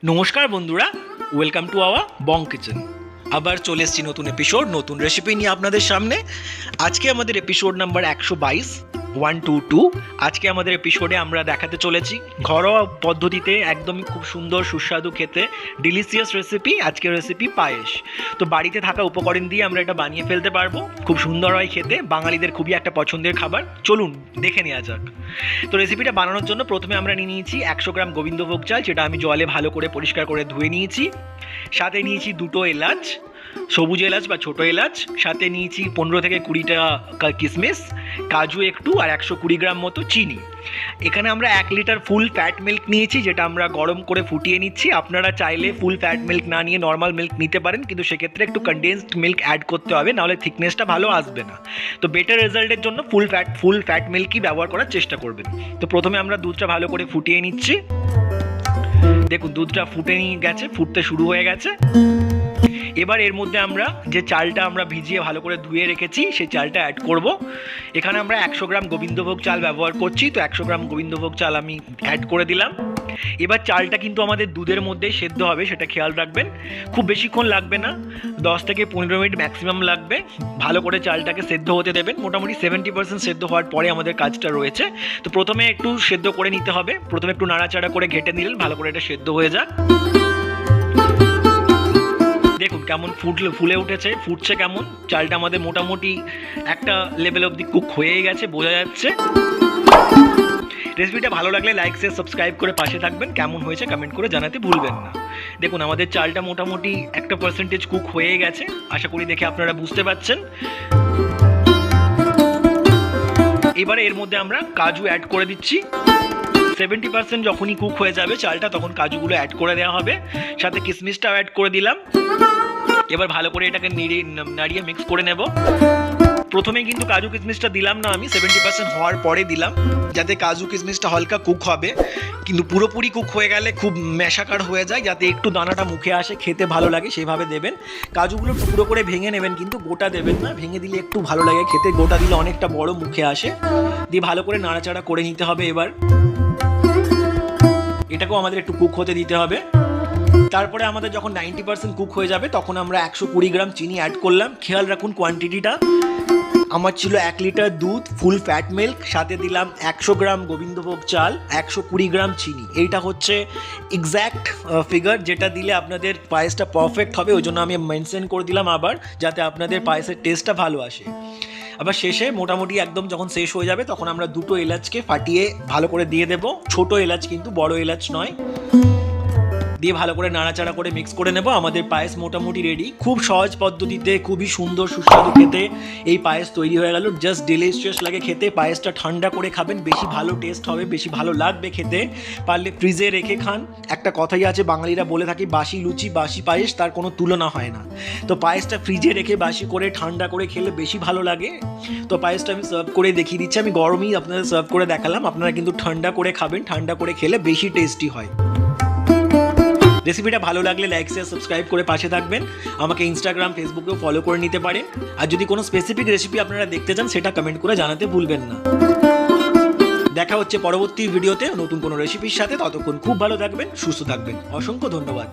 নমস্কার বন্ধুরা, welcome to our Bong kitchen. আবার চলে এসেছি নতুন এপিসোড, নতুন রেসিপি নিয়ে আপনাদের সামনে। আজকে আমাদের এপিসোড নাম্বার 122। আজকে আমাদের এপিসোডে আমরা দেখাতে চলেছি ঘরোয়া পদ্ধতিতে একদমই খুব সুন্দর সুস্বাদু খেতে ডিলিশিয়াস রেসিপি। আজকের রেসিপি পায়েস। তো বাড়িতে থাকা উপকরণ দিয়ে আমরা এটা বানিয়ে ফেলতে পারবো। খুব সুন্দর হয় খেতে, বাঙালিদের খুবই একটা পছন্দের খাবার। চলুন দেখে নেওয়া যাক। তো রেসিপিটা বানানোর জন্য প্রথমে আমরা নিয়ে নিয়েছি 100 গ্রাম গোবিন্দভোগ চাল, যেটা আমি জলে ভালো করে পরিষ্কার করে ধুয়ে নিয়েছি। সাথে নিয়েছি 2টো এলাচ, সবুজ এলাচ বা ছোটো এলাচ। সাথে নিয়েছি 15 থেকে 20টা কিশমিশ, কাজু একটু, আর 120 গ্রাম মতো চিনি। এখানে আমরা 1 লিটার ফুল ফ্যাট মিল্ক নিয়েছি, যেটা আমরা গরম করে ফুটিয়ে নিচ্ছি। আপনারা চাইলে ফুল ফ্যাট মিল্ক না নিয়ে নর্মাল মিল্ক নিতে পারেন, কিন্তু সেক্ষেত্রে একটু কনডেন্সড মিল্ক অ্যাড করতে হবে, নাহলে থিকনেসটা ভালো আসবে না। তো বেটার রেজাল্টের জন্য ফুল ফ্যাট মিল্কই ব্যবহার করার চেষ্টা করবেন। তো প্রথমে আমরা দুধটা ভালো করে ফুটিয়ে নিচ্ছি। দেখুন দুধটা ফুটতে শুরু হয়ে গেছে। এবার এর মধ্যে আমরা যে চালটা আমরা ভিজিয়ে ভালো করে ধুয়ে রেখেছি সেই চালটা অ্যাড করব। এখানে আমরা 100 গ্রাম গোবিন্দভোগ চাল ব্যবহার করছি, তো 100 গ্রাম গোবিন্দভোগ চাল আমি অ্যাড করে দিলাম। এবার চালটা কিন্তু আমাদের দুধের মধ্যেই সেদ্ধ হবে, সেটা খেয়াল রাখবেন। খুব বেশিক্ষণ লাগবে না, 10 থেকে 15 মিনিট ম্যাক্সিমাম লাগবে। ভালো করে চালটাকে সেদ্ধ হতে দেবেন। মোটামুটি 70% সেদ্ধ হওয়ার পরে আমাদের কাজটা রয়েছে। তো প্রথমে একটু সেদ্ধ করে নিতে হবে। প্রথমে একটু নাড়াচাড়া করে ঘেটে নিলেন, ভালো করে এটা সেদ্ধ হয়ে যাক। দেখুন কেমন ফুলে উঠেছে, ফুটছে কেমন। চালটা আমাদের মোটামুটি একটা লেভেল অবধি কুক হয়ে গেছে, বোঝা যাচ্ছে। রেসিপিটা ভালো লাগলে লাইক শেয়ার সাবস্ক্রাইব করে পাশে থাকবেন। কেমন হয়েছে কমেন্ট করে জানাতে ভুলবেন না। দেখুন আমাদের চালটা মোটামুটি একটা পার্সেন্টেজ কুক হয়ে গেছে, আশা করি দেখে আপনারা বুঝতে পারছেন। এবারে এর মধ্যে আমরা কাজু অ্যাড করে দিচ্ছি। 70% যখনই কুক হয়ে যাবে চালটা, তখন কাজুগুলো অ্যাড করে দেওয়া হবে। সাথে কিশমিশটাও অ্যাড করে দিলাম। এবার ভালো করে এটাকে নাড়িয়ে মিক্স করে নেব। প্রথমে কিন্তু কাজু কিশমিশটা দিলাম না, আমি 70% হওয়ার পরে দিলাম, যাতে কাজু কিশমিশটা হালকা কুক হবে। কিন্তু পুরোপুরি কুক হয়ে গেলে খুব মেশাকার হয়ে যায়, যাতে একটু দানাটা মুখে আসে, খেতে ভালো লাগে সেইভাবে দেবেন। কাজুগুলো টুকরো করে ভেঙে নেবেন, কিন্তু গোটা দেবেন না। ভেঙে দিলে একটু ভালো লাগে খেতে, গোটা দিলে অনেকটা বড় মুখে আসে। দিয়ে ভালো করে নাড়াচাড়া করে নিতে হবে। এবার এটাকেও আমাদের একটু কুক হতে দিতে হবে। তারপরে আমাদের যখন 90% কুক হয়ে যাবে, তখন আমরা 120 গ্রাম চিনি অ্যাড করলাম। খেয়াল রাখুন কোয়ান্টিটিটা। আমার ছিল 1 লিটার দুধ, ফুল ফ্যাট মিল্ক, সাথে দিলাম 100 গ্রাম গোবিন্দভোগ চাল, 120 গ্রাম চিনি। এইটা হচ্ছে এক্স্যাক্ট ফিগার, যেটা দিলে আপনাদের পায়েসটা পারফেক্ট হবে। ওই জন্য আমি মেনশন করে দিলাম আবার, যাতে আপনাদের পায়েসের টেস্টটা ভালো আসে। আবার শেষে মোটামুটি একদম যখন শেষ হয়ে যাবে, তখন আমরা 2টো এলাচকে ফাটিয়ে ভালো করে দিয়ে দেবো। ছোট এলাচ কিন্তু, বড় এলাচ নয়। দিয়ে ভালো করে নাড়াচাড়া করে মিক্স করে নেব। আমাদের পায়েস মোটামুটি রেডি। খুব সহজ পদ্ধতিতে খুবই সুন্দর সুস্বাদু খেতে এই পায়েস তৈরি হয়ে গেল। জাস্ট ডিলিশিয়াস লাগে খেতে। পায়েসটা ঠান্ডা করে খাবেন, বেশি ভালো টেস্ট হবে, বেশি ভালো লাগবে খেতে। পারলে ফ্রিজে রেখে খান। একটা কথাই আছে, বাঙালিরা বলে থাকি, বাসি লুচি বাসি পায়েস, তার কোনো তুলনা হয় না। তো পায়েসটা ফ্রিজে রেখে বাসি করে ঠান্ডা করে খেলে বেশি ভালো লাগে। তো পায়েসটা আমি সার্ভ করে দেখিয়ে দিচ্ছি। আমি গরমই আপনাদের সার্ভ করে দেখালাম, আপনারা কিন্তু ঠান্ডা করে খাবেন। ঠান্ডা করে খেলে বেশি টেস্টি হয়। রেসিপিটা ভালো লাগলে লাইক শেয়ার সাবস্ক্রাইব করে পাশে থাকবেন। আমাকে ইনস্টাগ্রাম ফেসবুকেও ফলো করে নিতে পারেন। আর যদি কোনো স্পেসিফিক রেসিপি আপনারা দেখতে চান, সেটা কমেন্ট করে জানাতে ভুলবেন না। দেখা হচ্ছে পরবর্তী ভিডিওতে নতুন কোনো রেসিপির সাথে। ততক্ষণ খুব ভালো থাকবেন, সুস্থ থাকবেন। অসংখ্য ধন্যবাদ।